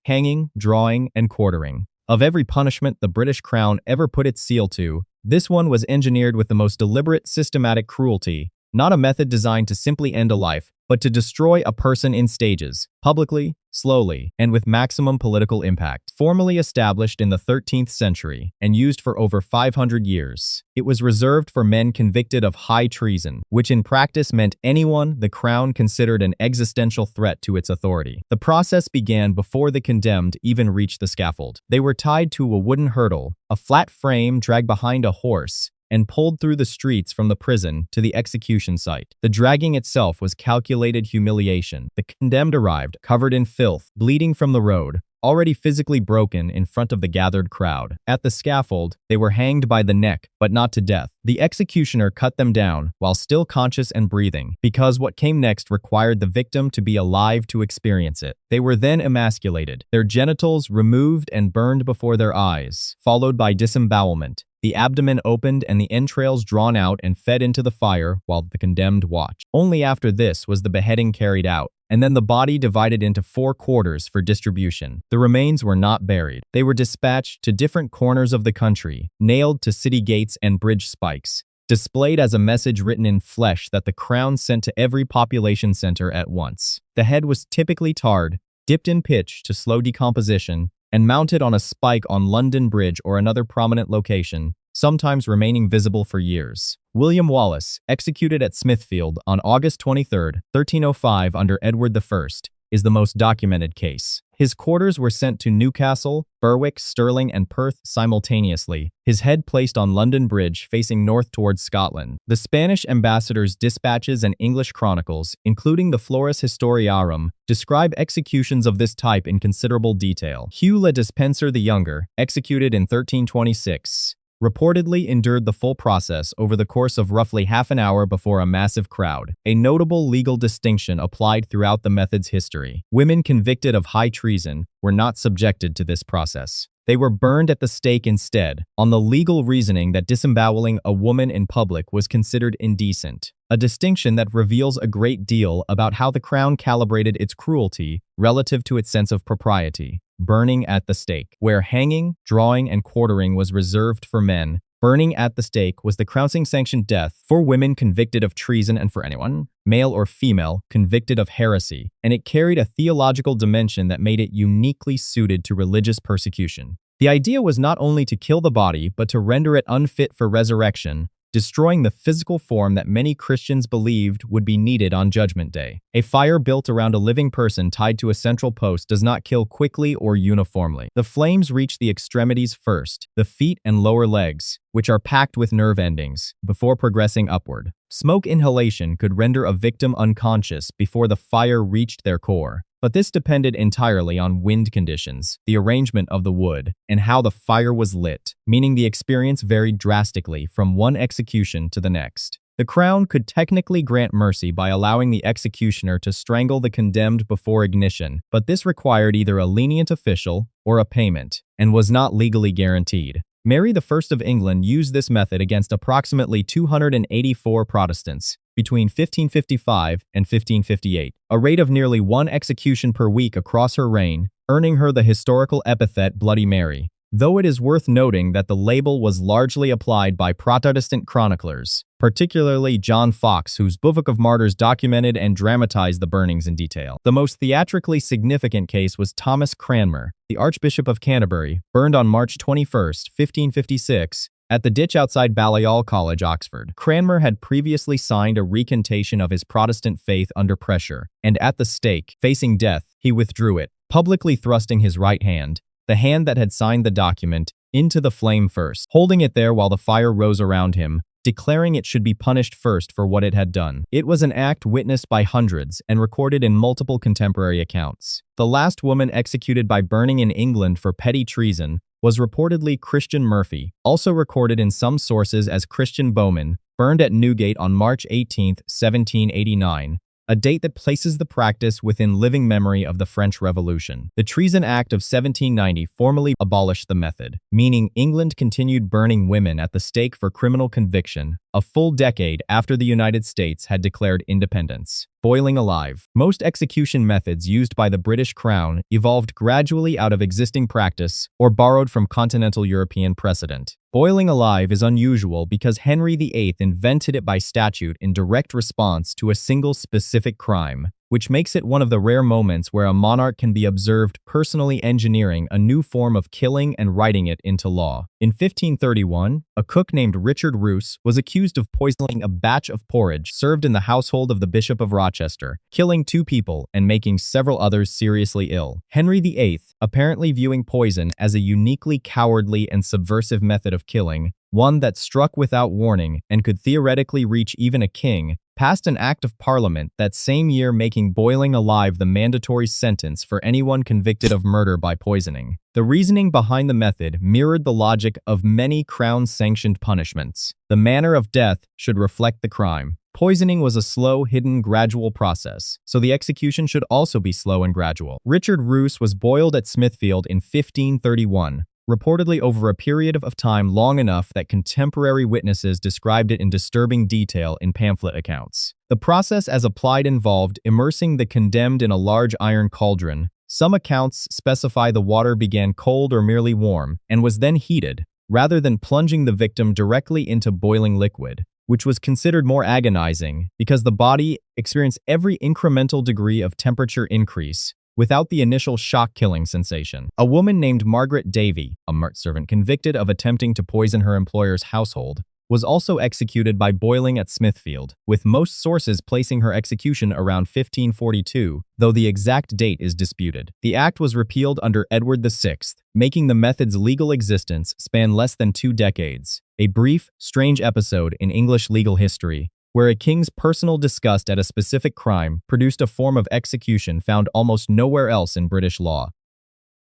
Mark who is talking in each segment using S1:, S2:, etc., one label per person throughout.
S1: hanging, drawing, and quartering. Of every punishment the British Crown ever put its seal to, this one was engineered with the most deliberate, systematic cruelty, not a method designed to simply end a life, but to destroy a person in stages, publicly, slowly, and with maximum political impact. Formally established in the 13th century and used for over 500 years, it was reserved for men convicted of high treason, which in practice meant anyone the crown considered an existential threat to its authority. The process began before the condemned even reached the scaffold. They were tied to a wooden hurdle, a flat frame dragged behind a horse, and pulled through the streets from the prison to the execution site. The dragging itself was calculated humiliation. The condemned arrived, covered in filth, bleeding from the road, already physically broken in front of the gathered crowd. At the scaffold, they were hanged by the neck, but not to death. The executioner cut them down while still conscious and breathing, because what came next required the victim to be alive to experience it. They were then emasculated, their genitals removed and burned before their eyes, followed by disembowelment. The abdomen opened and the entrails drawn out and fed into the fire while the condemned watched. Only after this was the beheading carried out, and then the body divided into 4 quarters for distribution. The remains were not buried. They were dispatched to different corners of the country, nailed to city gates and bridge spikes, displayed as a message written in flesh that the crown sent to every population center at once. The head was typically tarred, dipped in pitch to slow decomposition, and mounted on a spike on London Bridge or another prominent location, sometimes remaining visible for years. William Wallace, executed at Smithfield on August 23, 1305 under Edward I, is the most documented case. His quarters were sent to Newcastle, Berwick, Stirling, and Perth simultaneously, his head placed on London Bridge facing north towards Scotland. The Spanish ambassador's dispatches and English chronicles, including the Florus Historiarum, describe executions of this type in considerable detail. Hugh le Despencer the Younger, executed in 1326, reportedly endured the full process over the course of roughly half an hour before a massive crowd, a notable legal distinction applied throughout the method's history. Women convicted of high treason were not subjected to this process. They were burned at the stake instead, on the legal reasoning that disemboweling a woman in public was considered indecent, a distinction that reveals a great deal about how the crown calibrated its cruelty relative to its sense of propriety. Burning at the stake. Where hanging, drawing, and quartering was reserved for men, burning at the stake was the crown-sanctioned death for women convicted of treason and for anyone, male or female, convicted of heresy, and it carried a theological dimension that made it uniquely suited to religious persecution. The idea was not only to kill the body, but to render it unfit for resurrection, destroying the physical form that many Christians believed would be needed on Judgment Day. A fire built around a living person tied to a central post does not kill quickly or uniformly. The flames reach the extremities first, the feet and lower legs, which are packed with nerve endings, before progressing upward. Smoke inhalation could render a victim unconscious before the fire reached their core. But this depended entirely on wind conditions, the arrangement of the wood, and how the fire was lit, meaning the experience varied drastically from one execution to the next. The crown could technically grant mercy by allowing the executioner to strangle the condemned before ignition, but this required either a lenient official or a payment, and was not legally guaranteed. Mary I of England used this method against approximately 284 Protestants between 1555 and 1558, a rate of nearly 1 execution per week across her reign, earning her the historical epithet Bloody Mary. Though it is worth noting that the label was largely applied by Protestant chroniclers, particularly John Foxe, whose Book of Martyrs documented and dramatized the burnings in detail. The most theatrically significant case was Thomas Cranmer, the Archbishop of Canterbury, burned on March 21, 1556, at the ditch outside Balliol College, Oxford. Cranmer had previously signed a recantation of his Protestant faith under pressure, and at the stake, facing death, he withdrew it, publicly thrusting his right hand, the hand that had signed the document, into the flame first, holding it there while the fire rose around him, declaring it should be punished first for what it had done. It was an act witnessed by hundreds and recorded in multiple contemporary accounts. The last woman executed by burning in England for petty treason was reportedly Christian Murphy, also recorded in some sources as Christian Bowman, burned at Newgate on March 18, 1789, a date that places the practice within living memory of the French Revolution. The Treason Act of 1790 formally abolished the method, meaning England continued burning women at the stake for criminal conviction, a full decade after the United States had declared independence. Boiling alive. Most execution methods used by the British Crown evolved gradually out of existing practice or borrowed from continental European precedent. Boiling alive is unusual because Henry VIII invented it by statute in direct response to a single specific crime, which makes it one of the rare moments where a monarch can be observed personally engineering a new form of killing and writing it into law. In 1531, a cook named Richard Roos was accused of poisoning a batch of porridge served in the household of the Bishop of Rochester, killing 2 people and making several others seriously ill. Henry VIII, apparently viewing poison as a uniquely cowardly and subversive method of killing, one that struck without warning and could theoretically reach even a king, passed an act of parliament that same year making boiling alive the mandatory sentence for anyone convicted of murder by poisoning. The reasoning behind the method mirrored the logic of many crown-sanctioned punishments. The manner of death should reflect the crime. Poisoning was a slow, hidden, gradual process, so the execution should also be slow and gradual. Richard Roos was boiled at Smithfield in 1531, reportedly over a period of time long enough that contemporary witnesses described it in disturbing detail in pamphlet accounts. The process as applied involved immersing the condemned in a large iron cauldron. Some accounts specify the water began cold or merely warm, and was then heated, rather than plunging the victim directly into boiling liquid, which was considered more agonizing because the body experienced every incremental degree of temperature increase without the initial shock-killing sensation. A woman named Margaret Davy, a servant convicted of attempting to poison her employer's household, was also executed by boiling at Smithfield, with most sources placing her execution around 1542, though the exact date is disputed. The act was repealed under Edward VI, making the method's legal existence span less than 2 decades, a brief, strange episode in English legal history, where a king's personal disgust at a specific crime produced a form of execution found almost nowhere else in British law.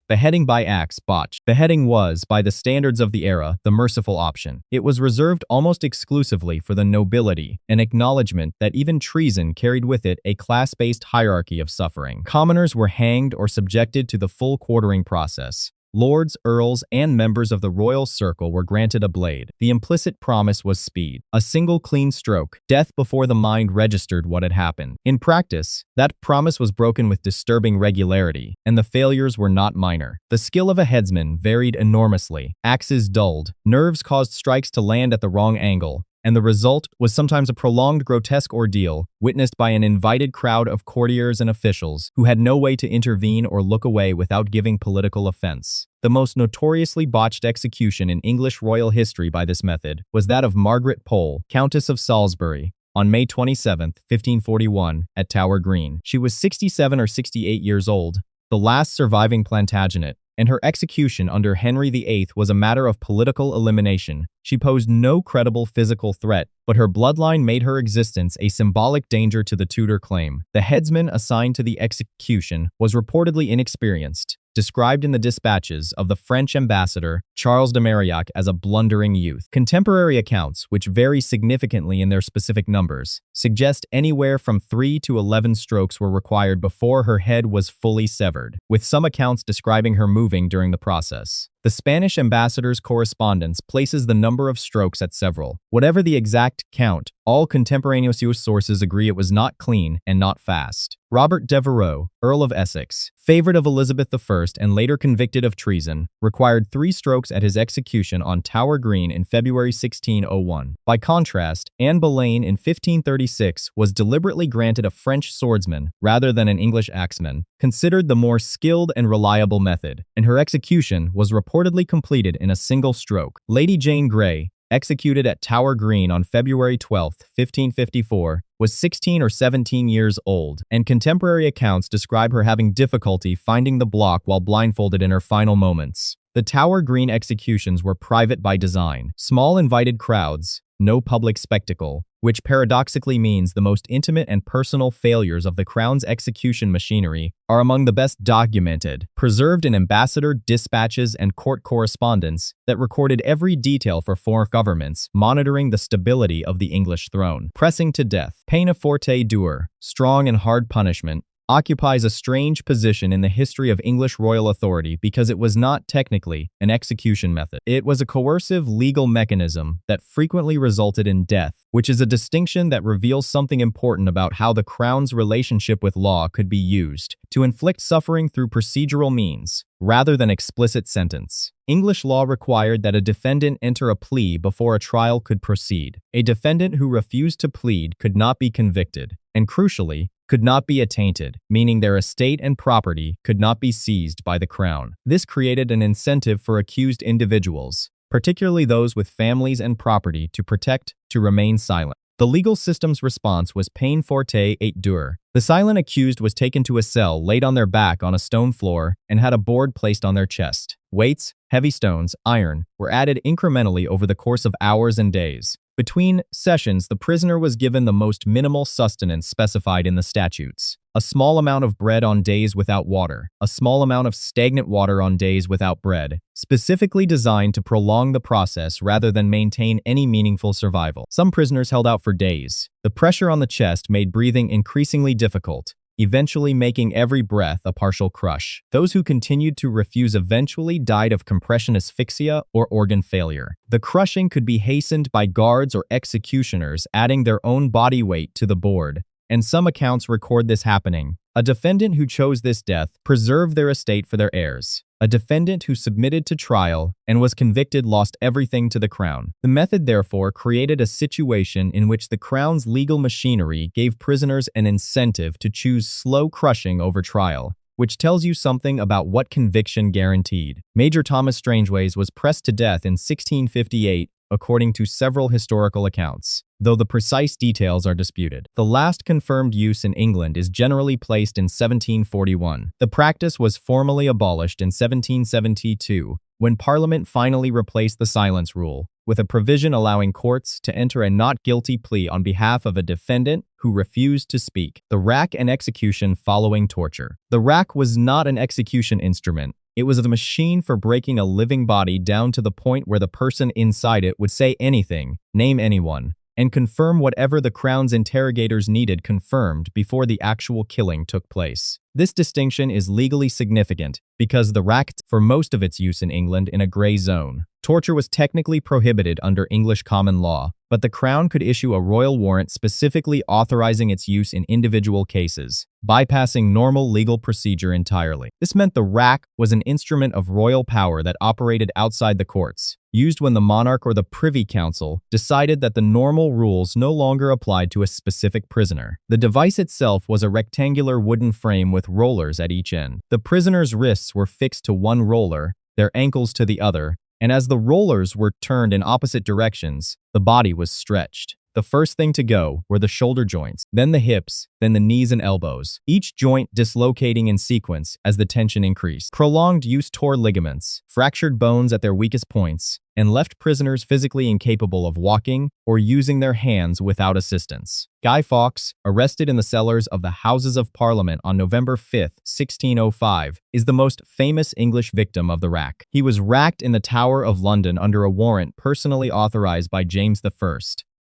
S1: Beheading by axe, botch. Beheading was, by the standards of the era, the merciful option. It was reserved almost exclusively for the nobility, an acknowledgement that even treason carried with it a class-based hierarchy of suffering. Commoners were hanged or subjected to the full quartering process. Lords, earls, and members of the royal circle were granted a blade. The implicit promise was speed. A single clean stroke, death before the mind registered what had happened. In practice, that promise was broken with disturbing regularity, and the failures were not minor. The skill of a headsman varied enormously. Axes dulled, nerves caused strikes to land at the wrong angle, and the result was sometimes a prolonged grotesque ordeal, witnessed by an invited crowd of courtiers and officials who had no way to intervene or look away without giving political offense. The most notoriously botched execution in English royal history by this method was that of Margaret Pole, Countess of Salisbury, on May 27, 1541, at Tower Green. She was 67 or 68 years old, the last surviving Plantagenet, and her execution under Henry VIII was a matter of political elimination. She posed no credible physical threat, but her bloodline made her existence a symbolic danger to the Tudor claim. The headsman assigned to the execution was reportedly inexperienced, described in the dispatches of the French ambassador, Charles de Marillac, as a blundering youth. Contemporary accounts, which vary significantly in their specific numbers, suggest anywhere from 3 to 11 strokes were required before her head was fully severed, with some accounts describing her moving during the process. The Spanish ambassador's correspondence places the number of strokes at several. Whatever the exact count, all contemporaneous sources agree it was not clean and not fast. Robert Devereux, Earl of Essex, favorite of Elizabeth I and later convicted of treason, required 3 strokes at his execution on Tower Green in February 1601. By contrast, Anne Boleyn in 1536 was deliberately granted a French swordsman rather than an English axeman, considered the more skilled and reliable method, and her execution was reportedly completed in a single stroke. Lady Jane Grey, executed at Tower Green on February 12, 1554, was 16 or 17 years old, and contemporary accounts describe her having difficulty finding the block while blindfolded in her final moments. The Tower Green executions were private by design. Small invited crowds, no public spectacle, which paradoxically means the most intimate and personal failures of the Crown's execution machinery are among the best documented, preserved in ambassador dispatches and court correspondence that recorded every detail for foreign governments monitoring the stability of the English throne. Pressing to death, pena forte dure, strong and hard punishment, occupies a strange position in the history of English royal authority because it was not technically an execution method. It was a coercive legal mechanism that frequently resulted in death, which is a distinction that reveals something important about how the Crown's relationship with law could be used to inflict suffering through procedural means, rather than explicit sentence. English law required that a defendant enter a plea before a trial could proceed. A defendant who refused to plead could not be convicted, and crucially, could not be attainted, meaning their estate and property could not be seized by the Crown. This created an incentive for accused individuals, particularly those with families and property, to remain silent. The legal system's response was peine forte et dure. The silent accused was taken to a cell, laid on their back on a stone floor, and had a board placed on their chest. Weights, heavy stones, iron, were added incrementally over the course of hours and days. Between sessions, the prisoner was given the most minimal sustenance specified in the statutes. A small amount of bread on days without water, a small amount of stagnant water on days without bread, specifically designed to prolong the process rather than maintain any meaningful survival. Some prisoners held out for days. The pressure on the chest made breathing increasingly difficult, eventually making every breath a partial crush. Those who continued to refuse eventually died of compression asphyxia or organ failure. The crushing could be hastened by guards or executioners adding their own body weight to the board, and some accounts record this happening. A defendant who chose this death preserved their estate for their heirs. A defendant who submitted to trial and was convicted lost everything to the Crown. The method, therefore, created a situation in which the Crown's legal machinery gave prisoners an incentive to choose slow crushing over trial, which tells you something about what conviction guaranteed. Major Thomas Strangeways was pressed to death in 1658, according to several historical accounts, though the precise details are disputed. The last confirmed use in England is generally placed in 1741. The practice was formally abolished in 1772, when Parliament finally replaced the silence rule, with a provision allowing courts to enter a not guilty plea on behalf of a defendant who refused to speak. The rack and execution following torture. The rack was not an execution instrument. It was the machine for breaking a living body down to the point where the person inside it would say anything, name anyone, and confirm whatever the Crown's interrogators needed confirmed before the actual killing took place. This distinction is legally significant because the rack, for most of its use in England, in a gray zone. Torture was technically prohibited under English common law, but the Crown could issue a royal warrant specifically authorizing its use in individual cases, bypassing normal legal procedure entirely. This meant the rack was an instrument of royal power that operated outside the courts, used when the monarch or the Privy Council decided that the normal rules no longer applied to a specific prisoner. The device itself was a rectangular wooden frame with rollers at each end. The prisoner's wrists were fixed to one roller, their ankles to the other, and as the rollers were turned in opposite directions, the body was stretched. The first thing to go were the shoulder joints, then the hips, then the knees and elbows, each joint dislocating in sequence as the tension increased. Prolonged use tore ligaments, fractured bones at their weakest points, and left prisoners physically incapable of walking or using their hands without assistance. Guy Fawkes, arrested in the cellars of the Houses of Parliament on November 5, 1605, is the most famous English victim of the rack. He was racked in the Tower of London under a warrant personally authorized by James I,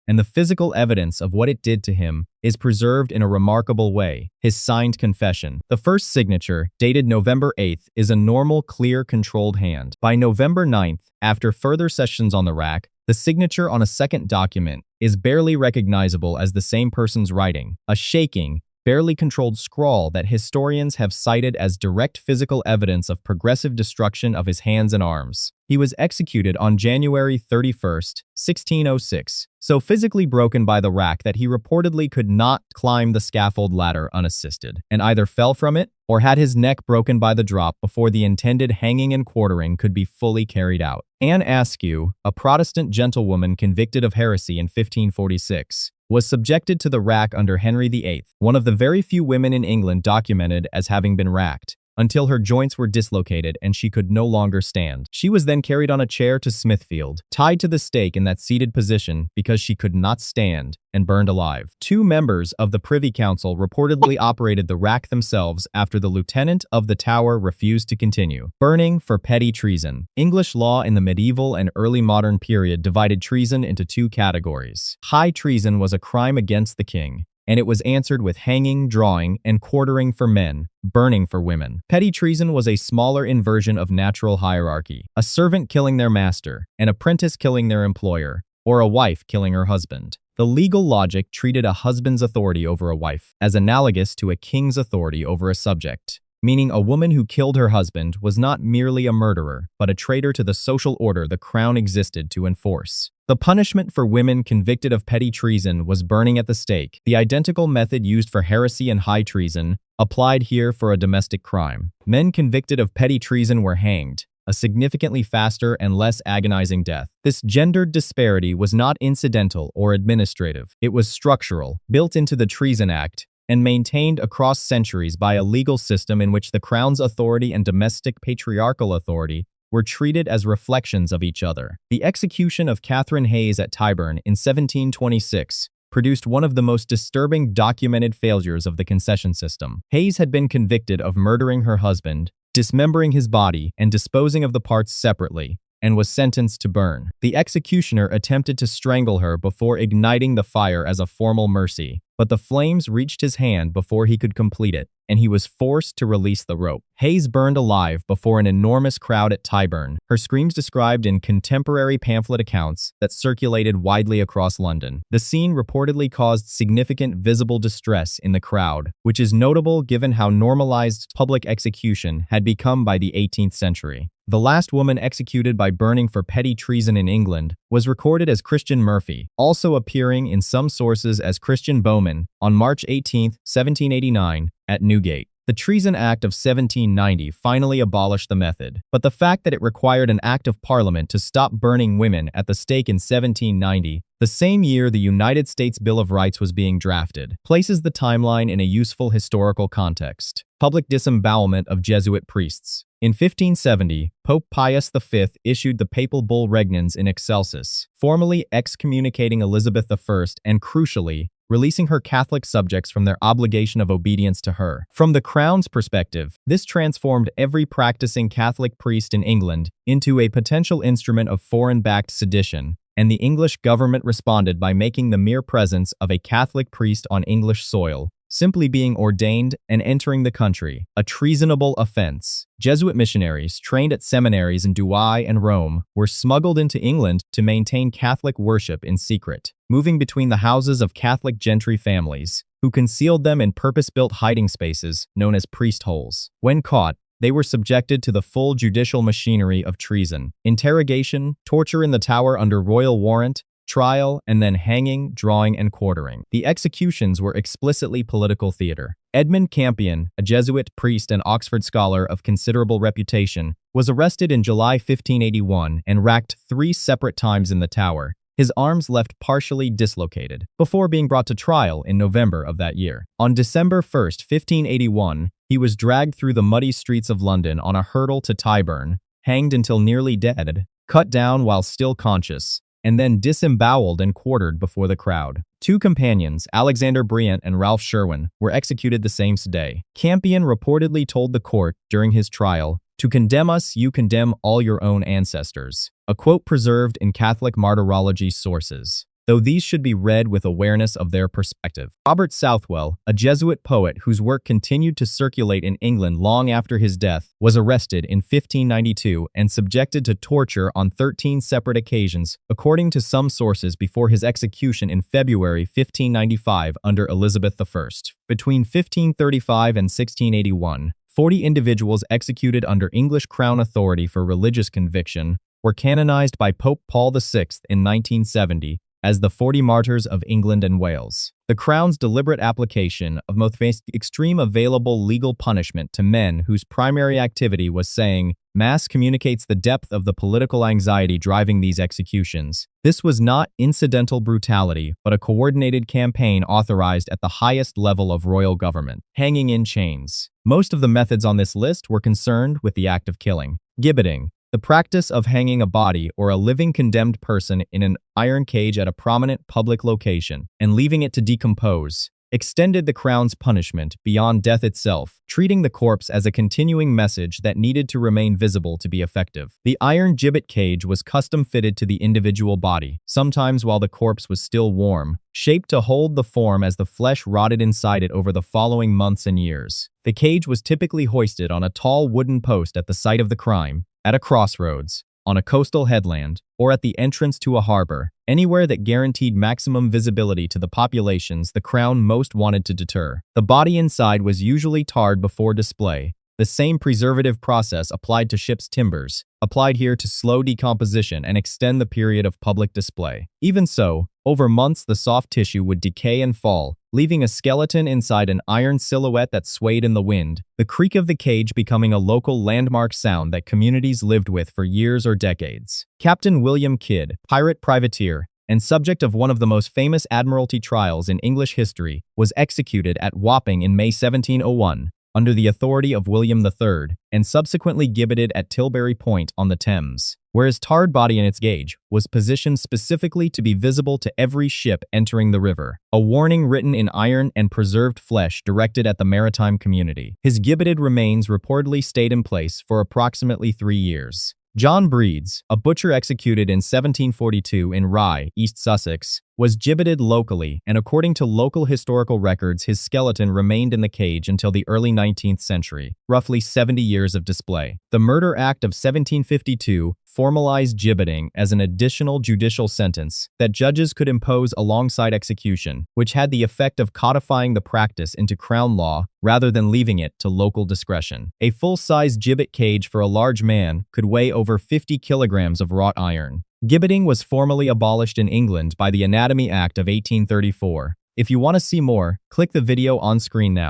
S1: and the physical evidence of what it did to him is preserved in a remarkable way. His signed confession. The first signature, dated November 8th, is a normal, clear, controlled hand. By November 9th, after further sessions on the rack, the signature on a second document is barely recognizable as the same person's writing, a shaking, barely controlled scrawl that historians have cited as direct physical evidence of progressive destruction of his hands and arms. He was executed on January 31st, 1606, so physically broken by the rack that he reportedly could not climb the scaffold ladder unassisted, and either fell from it or had his neck broken by the drop before the intended hanging and quartering could be fully carried out. Anne Askew, a Protestant gentlewoman convicted of heresy in 1546, was subjected to the rack under Henry VIII, one of the very few women in England documented as having been racked. until her joints were dislocated and she could no longer stand. She was then carried on a chair to Smithfield, tied to the stake in that seated position because she could not stand, and burned alive. 2 members of the Privy Council reportedly operated the rack themselves after the lieutenant of the Tower refused to continue. Burning for petty treason. English law in the medieval and early modern period divided treason into 2 categories. High treason was a crime against the king, and it was answered with hanging, drawing, and quartering for men, burning for women. Petty treason was a smaller inversion of natural hierarchy, a servant killing their master, an apprentice killing their employer, or a wife killing her husband. The legal logic treated a husband's authority over a wife as analogous to a king's authority over a subject, meaning a woman who killed her husband was not merely a murderer, but a traitor to the social order the crown existed to enforce. The punishment for women convicted of petty treason was burning at the stake, the identical method used for heresy and high treason, applied here for a domestic crime. Men convicted of petty treason were hanged, a significantly faster and less agonizing death. This gendered disparity was not incidental or administrative. It was structural, built into the Treason Act, and maintained across centuries by a legal system in which the crown's authority and domestic patriarchal authority were treated as reflections of each other. The execution of Catherine Hayes at Tyburn in 1726 produced one of the most disturbing documented failures of the concession system. Hayes had been convicted of murdering her husband, dismembering his body, and disposing of the parts separately, and was sentenced to burn. The executioner attempted to strangle her before igniting the fire as a formal mercy, but the flames reached his hand before he could complete it, and he was forced to release the rope. Hayes burned alive before an enormous crowd at Tyburn, her screams described in contemporary pamphlet accounts that circulated widely across London. The scene reportedly caused significant visible distress in the crowd, which is notable given how normalized public execution had become by the 18th century. The last woman executed by burning for petty treason in England was recorded as Christian Murphy, also appearing in some sources as Christian Bowman, on March 18, 1789, at Newgate. The Treason Act of 1790 finally abolished the method, but the fact that it required an act of Parliament to stop burning women at the stake in 1790, the same year the United States Bill of Rights was being drafted, places the timeline in a useful historical context. Public disembowelment of Jesuit priests. In 1570, Pope Pius V issued the papal bull Regnans in Excelsis, formally excommunicating Elizabeth I and, crucially, releasing her Catholic subjects from their obligation of obedience to her. From the Crown's perspective, this transformed every practicing Catholic priest in England into a potential instrument of foreign-backed sedition, and the English government responded by making the mere presence of a Catholic priest on English soil, simply being ordained and entering the country, a treasonable offense. Jesuit missionaries trained at seminaries in Douai and Rome were smuggled into England to maintain Catholic worship in secret, moving between the houses of Catholic gentry families, who concealed them in purpose-built hiding spaces known as priest holes. When caught, they were subjected to the full judicial machinery of treason: interrogation, torture in the Tower under royal warrant, trial, and then hanging, drawing, and quartering. The executions were explicitly political theater. Edmund Campion, a Jesuit priest and Oxford scholar of considerable reputation, was arrested in July 1581 and racked 3 separate times in the Tower, his arms left partially dislocated, before being brought to trial in November of that year. On December 1, 1581, he was dragged through the muddy streets of London on a hurdle to Tyburn, hanged until nearly dead, cut down while still conscious, and then disemboweled and quartered before the crowd. 2 companions, Alexander Briant and Ralph Sherwin, were executed the same day. Campion reportedly told the court during his trial, "To condemn us, you condemn all your own ancestors," a quote preserved in Catholic martyrology sources, though these should be read with awareness of their perspective. Robert Southwell, a Jesuit poet whose work continued to circulate in England long after his death, was arrested in 1592 and subjected to torture on 13 separate occasions, according to some sources, before his execution in February 1595 under Elizabeth I. Between 1535 and 1681, 40 individuals executed under English Crown authority for religious conviction were canonized by Pope Paul VI in 1970, as the 40 Martyrs of England and Wales. The Crown's deliberate application of most extreme available legal punishment to men whose primary activity was saying Mass communicates the depth of the political anxiety driving these executions. This was not incidental brutality, but a coordinated campaign authorized at the highest level of royal government. Hanging in chains. Most of the methods on this list were concerned with the act of killing. Gibbeting, the practice of hanging a body or a living condemned person in an iron cage at a prominent public location and leaving it to decompose, extended the Crown's punishment beyond death itself, treating the corpse as a continuing message that needed to remain visible to be effective. The iron gibbet cage was custom fitted to the individual body, sometimes while the corpse was still warm, shaped to hold the form as the flesh rotted inside it over the following months and years. The cage was typically hoisted on a tall wooden post at the site of the crime, at a crossroads, on a coastal headland, or at the entrance to a harbor, anywhere that guaranteed maximum visibility to the populations the Crown most wanted to deter. The body inside was usually tarred before display. The same preservative process applied to ship's timbers, applied here to slow decomposition and extend the period of public display. Even so, over months the soft tissue would decay and fall, leaving a skeleton inside an iron silhouette that swayed in the wind, the creak of the cage becoming a local landmark sound that communities lived with for years or decades. Captain William Kidd, pirate privateer, and subject of one of the most famous Admiralty trials in English history, was executed at Wapping in May 1701, under the authority of William III, and subsequently gibbeted at Tilbury Point on the Thames, where his tarred body in its gauge was positioned specifically to be visible to every ship entering the river, a warning written in iron and preserved flesh directed at the maritime community. His gibbeted remains reportedly stayed in place for approximately 3 years. John Breeds, a butcher executed in 1742 in Rye, East Sussex, was gibbeted locally, and according to local historical records, his skeleton remained in the cage until the early 19th century, roughly 70 years of display. The Murder Act of 1752 formalized gibbeting as an additional judicial sentence that judges could impose alongside execution, which had the effect of codifying the practice into Crown law rather than leaving it to local discretion. A full-size gibbet cage for a large man could weigh over 50 kilograms of wrought iron. Gibbeting was formally abolished in England by the Anatomy Act of 1834. If you want to see more, click the video on screen now.